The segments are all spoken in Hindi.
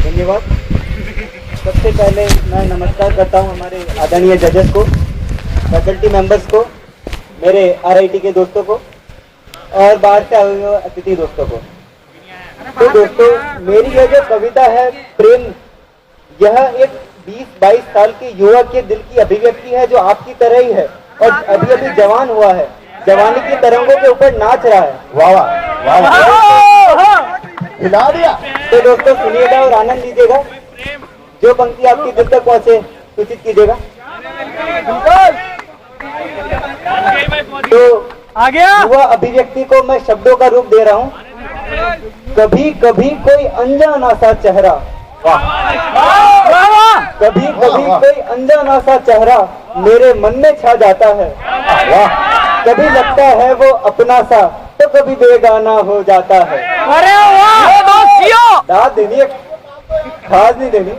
धन्यवाद। सबसे पहले मैं नमस्कार करता हूं हमारे आदरणीय जजेस को, फैकल्टी मेंबर्स को, मेरे आरआईटी के दोस्तों को और बाहर से आए हुए अतिथि दोस्तों को। तो दोस्तों, मेरी यह जो कविता है प्रेम, यह एक 20-22 साल के युवा के दिल की अभिव्यक्ति है जो आपकी तरह ही है और अभी अभी जवान हुआ है, जवानी की तरंगों के ऊपर नाच रहा है। वाह वाह वाह, हिला दिया। तो दोस्तों सुनिएगा और आनंद लीजिएगा। जो पंक्ति आपकी दिल तक पहुंचे सूचित कीजिएगा। तो आ गया। युवा अभिव्यक्ति को मैं शब्दों का रूप दे रहा हूँ। कभी कभी कोई अनजाना सा चेहरा, कभी कभी कोई अनजाना सा चेहरा मेरे मन में छा जाता है। कभी लगता है वो अपना सा तो कभी बेगाना हो जाता है। अरे वाह, दाद देनी है, खास नहीं देनी।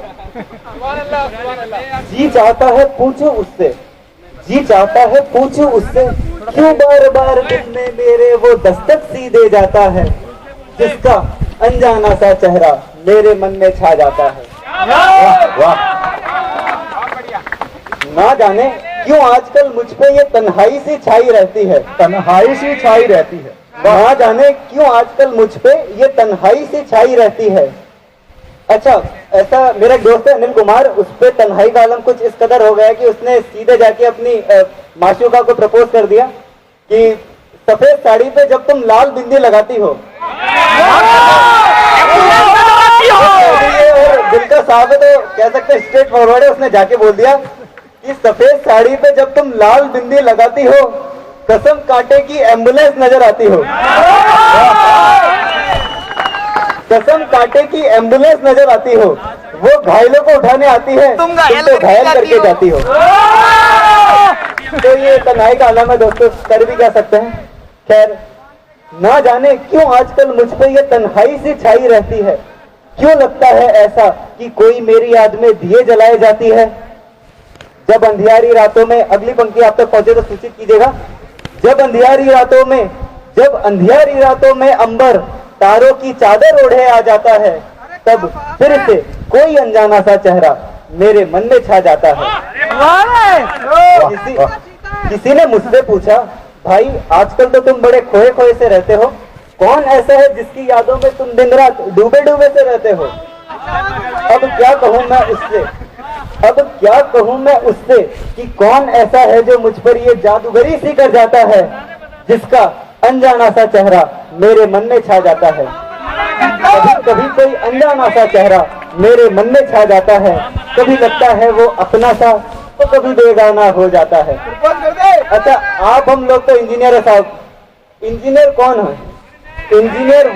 जी चाहता है पूछो उससे, जी चाहता है पूछो उससे, क्यों बार बार दिल में मेरे वो दस्तक सी दे जाता है, जिसका अनजाना सा चेहरा मेरे मन में छा जाता है। वाह वाह। ना जाने क्यों आजकल मुझ पे ये तन्हाई सी छाई रहती है, तन्हाई सी छाई रहती है। ना जाने क्यों आजकल मुझ पे ये तन्हाई सी छाई रहती है। अच्छा, ऐसा मेरा एक दोस्त है अनिल कुमार, उस पे तन्हाई का आलम कुछ इस कदर हो गया कि उसने सीधे जाके अपनी माशूका को प्रपोज कर दिया कि सफेद साड़ी पे जब तुम लाल बिंदी लगाती हो, और दिल का साफ है तो कह सकते स्ट्रेट फॉरवर्ड है, उसने जाके बोल दिया कि सफेद साड़ी पे जब तुम लाल बिंदी लगाती हो, कसम काटे की एम्बुलेंस नजर आती हो। कसम काटे की एम्बुलेंस नजर आती हो, वो घायलों को उठाने आती है, तुम तो घायल करके जाती हो। तो ये तन्हाई का आलम है दोस्तों, कर भी क्या सकते हैं। खैर, ना जाने क्यों आजकल मुझ पे ये तन्हाई सी छाई रहती है, क्यों लगता है ऐसा कि कोई मेरी याद में दिए जलाए जाती है। जब अंधियारी रातों में, अगली पंक्ति आप तक पहुंचे तो सूचित कीजिएगा। जब अंधियारी रातों में अंबर तारों की चादर ओढ़े आ जाता है, तब फिर से कोई अनजाना सा चेहरा मेरे मन में छा जाता है। किसी ने मुझसे पूछा, भाई आजकल तो तुम बड़े खोए खोए से रहते हो, कौन ऐसा है जिसकी यादों में तुम दिन रात डूबे डूबे से रहते हो। अब क्या कहूँ मैं उससे कि कौन ऐसा है जो मुझ पर ये जादूगरी सी कर जाता है, जिसका अनजाना सा चेहरा मेरे मन में छा जाता है। कभी कभी कोई अनजाना सा चेहरा मेरे मन में छा जाता है, कभी लगता है वो अपना सा तो कभी बेगाना हो जाता है। अच्छा, आप हम लोग तो इंजीनियर है साहब। इंजीनियर कौन है? इंजीनियर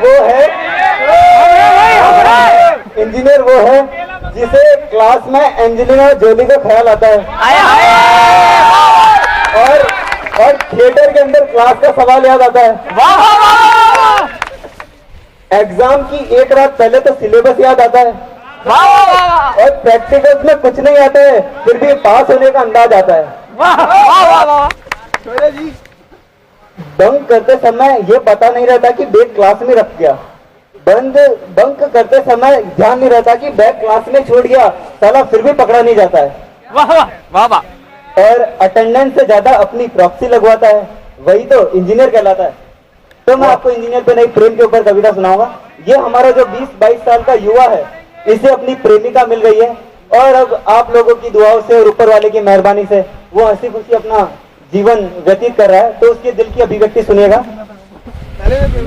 वो है जिसे क्लास में एंजेलिना जोली का ख्याल आता है और थिएटर के अंदर क्लास का सवाल याद आता है। एग्जाम की एक रात पहले तो सिलेबस याद आता है और प्रैक्टिकल्स में कुछ नहीं आता है, फिर भी पास होने का अंदाज आता है। बंक करते समय ये पता नहीं रहता कि बैग क्लास में रख गया, बंक करते समय ध्यान नहीं रहता कि बैग क्लास में छोड़ गया, साला फिर भी पकड़ा नहीं जाता है। वाह वाह वाह। और अटेंडेंस से ज्यादा अपनी प्रॉक्सी लगवाता है, वही तो इंजीनियर कहलाता है। तो मैं आपको इंजीनियर पे नहीं, प्रेम के ऊपर कविता सुनाऊंगा। ये हमारा जो 20-22 साल का युवा है, इसे अपनी प्रेमिका मिल गई है और अब आप लोगों की दुआओं से और ऊपर वाले की मेहरबानी से वो हंसी खुशी अपना जीवन व्यतीत कर रहा है। तो उसके दिल की अभिव्यक्ति सुनिएगा।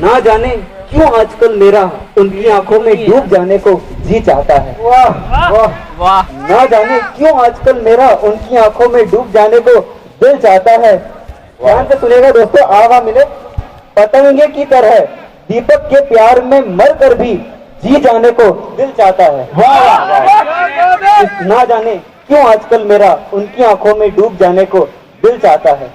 ना जाने क्यों आजकल मेरा उनकी आंखों में डूब जाने को जी चाहता है। वाह वाह वाह। ना जाने क्यों आजकल मेरा उनकी आंखों में डूब जाने को दिल चाहता है। ध्यान से सुनिएगा दोस्तों, आवा मिले। पतंगे की तरह दीपक के प्यार में मर कर भी जी जाने को दिल चाहता है। ना जाने क्यों आजकल मेरा उनकी आंखों में डूब जाने को दिल चाहता है।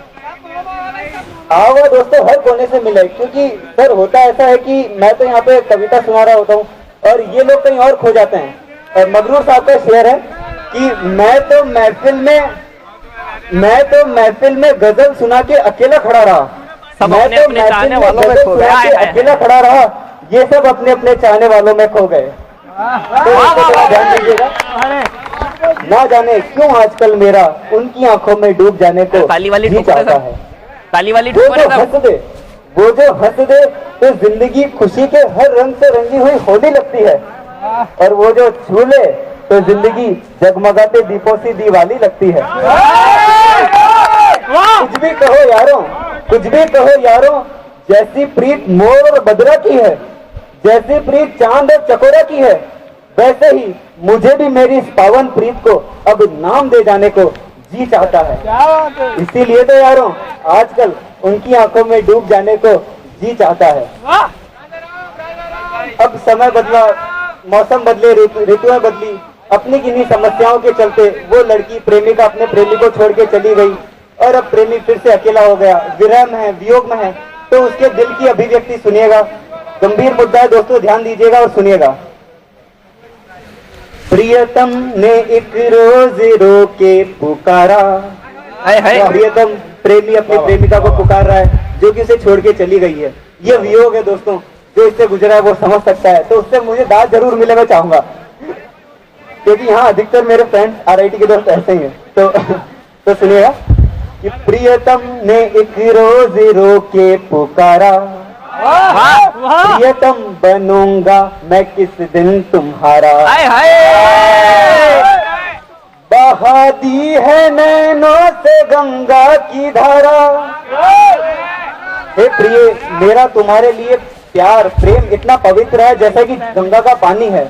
आवा दोस्तों हर कोने से मिले, क्योंकि सर होता ऐसा है कि मैं तो यहाँ पे कविता सुना रहा होता हूँ और ये लोग कहीं और खो जाते हैं। और मगरूर साहब का शेर है कि मैं तो महफिल में गजल सुना के अकेला खड़ा रहा, अकेला खड़ा रहा, ये सब अपने अपने चाहने वालों में खो गए। तो इसको थोड़ा ध्यान दीजिएगा। ना जाने क्यों आजकल मेरा उनकी आंखों में डूब जाने को ताली वाली जी ठोकर चाहता सब। है। ताली वाली वो ठोकर जो सब। हंस दे, वो जो हंस दे तो जिंदगी खुशी के हर रंग से रंगी हुई होली लगती है, और वो जो छू ले तो जिंदगी जगमगाते दीपों सी दिवाली लगती है। कुछ भी कहो यारों, कुछ भी कहो यारों, जैसी प्रीत मोर और बदरा की है, जैसी प्रीत चांद और चकोरा की है, वैसे ही मुझे भी मेरी इस पावन प्रीत को अब नाम दे जाने को जी चाहता है। इसीलिए तो यारों आजकल उनकी आंखों में डूब जाने को जी चाहता है। अब समय बदला, मौसम बदले, ऋतुएं बदली, अपनी किन्हीं समस्याओं के चलते वो लड़की प्रेमिका अपने प्रेमी को छोड़ के चली गई, और अब प्रेमी फिर से अकेला हो गया, विरह में है, वियोग में है। तो उसके दिल की अभिव्यक्ति सुनिएगा, गंभीर मुद्दा है दोस्तों, ध्यान दीजिएगा और सुनिएगा। प्रियतम ने एक रोज रो के पुकारा। प्रियतम, प्रेमी अपनी प्रेमिका को पुकार रहा है जो कि उसे छोड़ के चली गई है। ये वियोग है दोस्तों, जो इससे गुजरा है वो समझ सकता है। तो उससे मुझे दाद जरूर मिले, मैं चाहूंगा, क्योंकि यहाँ अधिकतर मेरे फ्रेंड्स आरआईटी के दोस्त ऐसे ही हैं। तो सुनिएगा कि प्रियतम ने एक रोज रो के पुकारा, प्रियतम बनूंगा मैं किस दिन तुम्हारा। बहा दी है नैनों से गंगा की धारा। हे प्रिय, मेरा तुम्हारे लिए प्यार, प्रेम इतना पवित्र है जैसा कि गंगा का पानी है।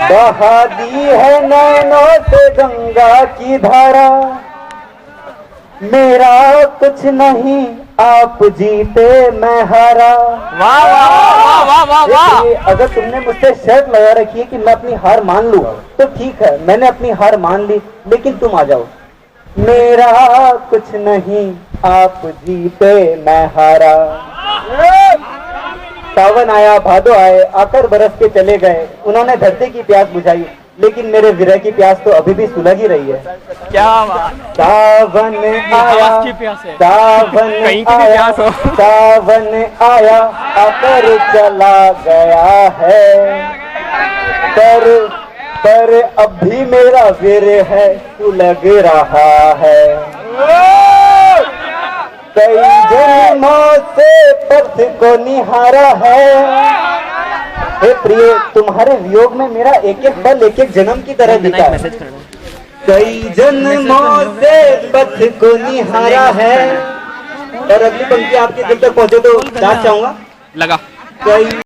बहा दी है नैनों से गंगा की धारा, मेरा कुछ नहीं आप जीते मैं हारा। वाह वाह वाह वाह वाह। अगर तुमने मुझसे शर्त लगा रखी है कि मैं अपनी हार मान लूं, तो ठीक है, मैंने अपनी हार मान ली, लेकिन तुम आ जाओ। मेरा कुछ नहीं आप जीते मैं हारा। सावन आया, भादो आए, आकर बरस के चले गए, उन्होंने धरती की प्यास बुझाई, लेकिन मेरे विरह की प्यास तो अभी भी सुलग ही रही है। क्या बात। सावन आया, सावन कहीं की भी आया, प्यास हो। सावन आया, आकर चला गया है, पर अब भी मेरा विरह है सुलग रहा है। कई जन्मों से पथ को निहारा है। हे प्रिय, तुम्हारे वियोग में मेरा एक एक पल एक एक जन्म की तरह बीता है। कई जन्मों से पथ को निहारा है। और अगली पंक्ति आपके दिल तक पहुंचे तो दाद चाहूंगा। लगा। कई